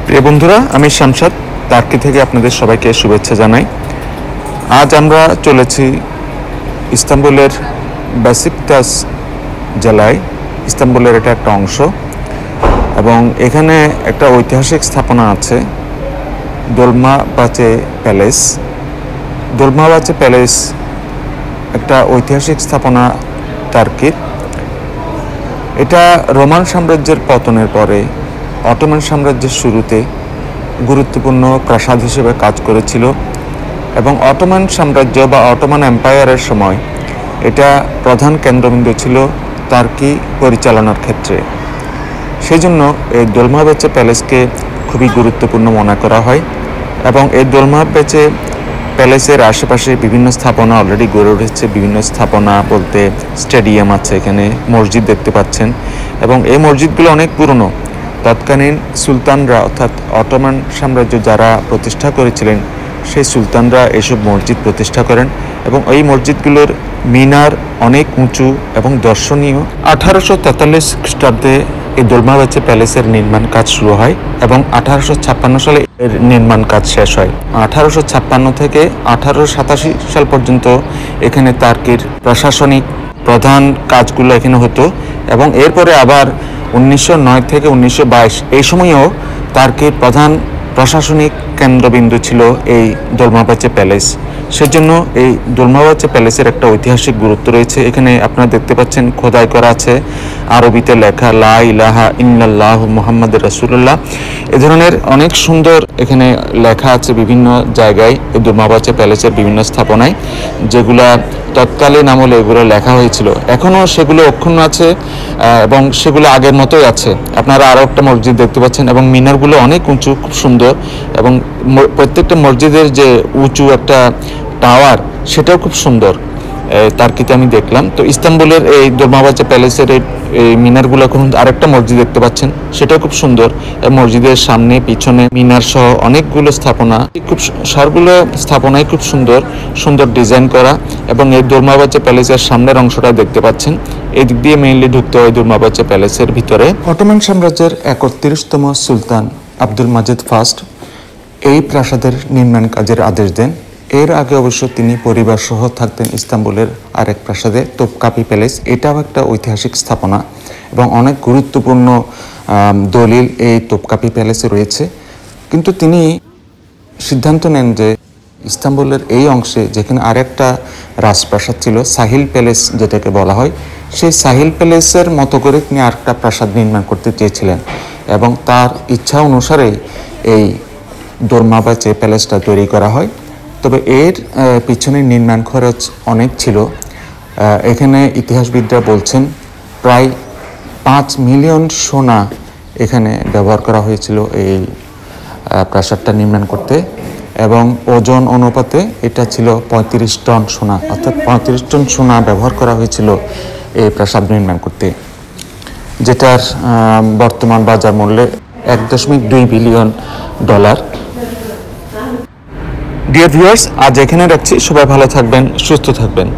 প্রিয় বন্ধুরা, আমি শামশাদ টার্কি থেকে আপনাদের সবাইকে শুভেচ্ছা জানাই। আজ আমরা চলেছি ইস্তাম্বুলের বেসিকটাস জেলায়। ইস্তাম্বুলের এটা একটা অংশ এবং এখানে একটা ঐতিহাসিক স্থাপনা আছে, দোলমাবাচে প্যালেস। দোলমাবাচে প্যালেস একটা ঐতিহাসিক স্থাপনা টার্কির। এটা রোমান সাম্রাজ্যের পতনের পরে অটোমান সাম্রাজ্যের শুরুতে গুরুত্বপূর্ণ প্রাসাদ হিসেবে কাজ করেছিল এবং অটোমান সাম্রাজ্য বা অটোমান এম্পায়ারের সময় এটা প্রধান কেন্দ্রবিন্দু ছিল টার্কি পরিচালনার ক্ষেত্রে। সেই জন্য এই দোলমাবাচে প্যালেসকে খুবই গুরুত্বপূর্ণ মনে করা হয় এবং এই দোলমাবাচে প্যালেসের আশেপাশে বিভিন্ন স্থাপনা অলরেডি গড়ে উঠেছে। বিভিন্ন স্থাপনা বলতে স্টেডিয়াম আছে, এখানে মসজিদ দেখতে পাচ্ছেন এবং এই মসজিদগুলো অনেক পুরনো। তৎকালীন সুলতানরা অর্থাৎ অটোমান সাম্রাজ্য যারা প্রতিষ্ঠা করেছিলেন সেই সুলতানরা এসব মসজিদ প্রতিষ্ঠা করেন এবং এই মসজিদগুলোর মিনার অনেক উঁচু এবং দর্শনীয়। 1843 খ্রিস্টাব্দে এই দোলমাবাচে প্যালেসের নির্মাণ কাজ শুরু হয় এবং 1856 সালে এর নির্মাণ কাজ শেষ হয়। 1856 থেকে 1887 সাল পর্যন্ত এখানে টার্কির প্রশাসনিক প্রধান কাজগুলো এখানে হতো এবং এরপরে আবার 1909 থেকে 1922 এই সময়েও টার্কির প্রধান প্রশাসনিক কেন্দ্রবিন্দু ছিল এই দোলমাবাচে প্যালেস। সেজন্য এই দোলমাবাচে প্যালেসের একটা ঐতিহাসিক গুরুত্ব রয়েছে। এখানে আপনারা দেখতে পাচ্ছেন খোদাই করা আছে, আরবিতে লেখা লা ইলাহা ইল্লাল্লাহু মুহাম্মাদুর রাসূলুল্লাহ। এ ধরনের অনেক সুন্দর এখানে লেখা আছে বিভিন্ন জায়গায় এই দোলমাবাচে প্যালেসের বিভিন্ন স্থাপনায়, যেগুলা তৎকালীন আমলে এগুলো লেখা হয়েছিল। এখনও সেগুলো অক্ষুণ্ণ আছে এবং সেগুলো আগের মতোই আছে। আপনারা আরও একটা মসজিদ দেখতে পাচ্ছেন এবং মিনারগুলো অনেক উঁচু, খুব সুন্দর এবং প্রত্যেকটা মসজিদের যে উঁচু একটা টাওয়ার সেটাও খুব সুন্দর। টার্কিতে আমি দেখলাম। তো ইস্তাম্বুলের এই দোলমাবাচে প্যালেসের এই মিনারগুলো এখন আরেকটা মসজিদ দেখতে পাচ্ছেন, সেটাও খুব সুন্দর। মসজিদের সামনে পিছনে মিনার সহ অনেকগুলো স্থাপনা, খুব সবগুলো স্থাপনাই খুব সুন্দর সুন্দর ডিজাইন করা এবং এই দোলমাবাচে প্যালেসের সামনের অংশটা দেখতে পাচ্ছেন। এদিক দিয়ে মেইনলি ঢুকতে হয় দোলমাবাচে প্যালেসের ভিতরে। অটোমান সাম্রাজ্যের 31তম সুলতান আব্দুল মাজেদ ফার্স্ট এই প্রাসাদের নির্মাণ কাজের আদেশ দেন। এর আগে অবশ্য তিনি পরিবার সহ থাকতেন ইস্তাম্বুলের আরেক প্রাসাদে, তোপকাপি প্যালেস। এটাও একটা ঐতিহাসিক স্থাপনা এবং অনেক গুরুত্বপূর্ণ দলিল এই তোপকাপি প্যালেসে রয়েছে। কিন্তু তিনি সিদ্ধান্ত নেন যে ইস্তাম্বুলের এই অংশে যেখানে আরেকটা রাজপ্রাসাদ ছিল, সাহিল প্যালেস যেটাকে বলা হয়, সেই সাহিল প্যালেসের মতো করে তিনি আরেকটা প্রাসাদ নির্মাণ করতে চেয়েছিলেন এবং তার ইচ্ছা অনুসারে এই দোলমাবাচে প্যালেসটা তৈরি করা হয়। তবে এর পিছনে নির্মাণ খরচ অনেক ছিল। এখানে ইতিহাসবিদরা বলছেন প্রায় 5 মিলিয়ন সোনা এখানে ব্যবহার করা হয়েছিল এই প্রাসাদটা নির্মাণ করতে এবং ওজন অনুপাতে এটা ছিল 35 টন সোনা, অর্থাৎ 35 টন সোনা ব্যবহার করা হয়েছিল এই প্রাসাদ নির্মাণ করতে, যেটার বর্তমান বাজার মূল্যে $1.2 বিলিয়ন। ডিয়ার ভিউয়ার্স, আজ এখানে রাখছি। সবাই ভালো থাকবেন, সুস্থ থাকবেন।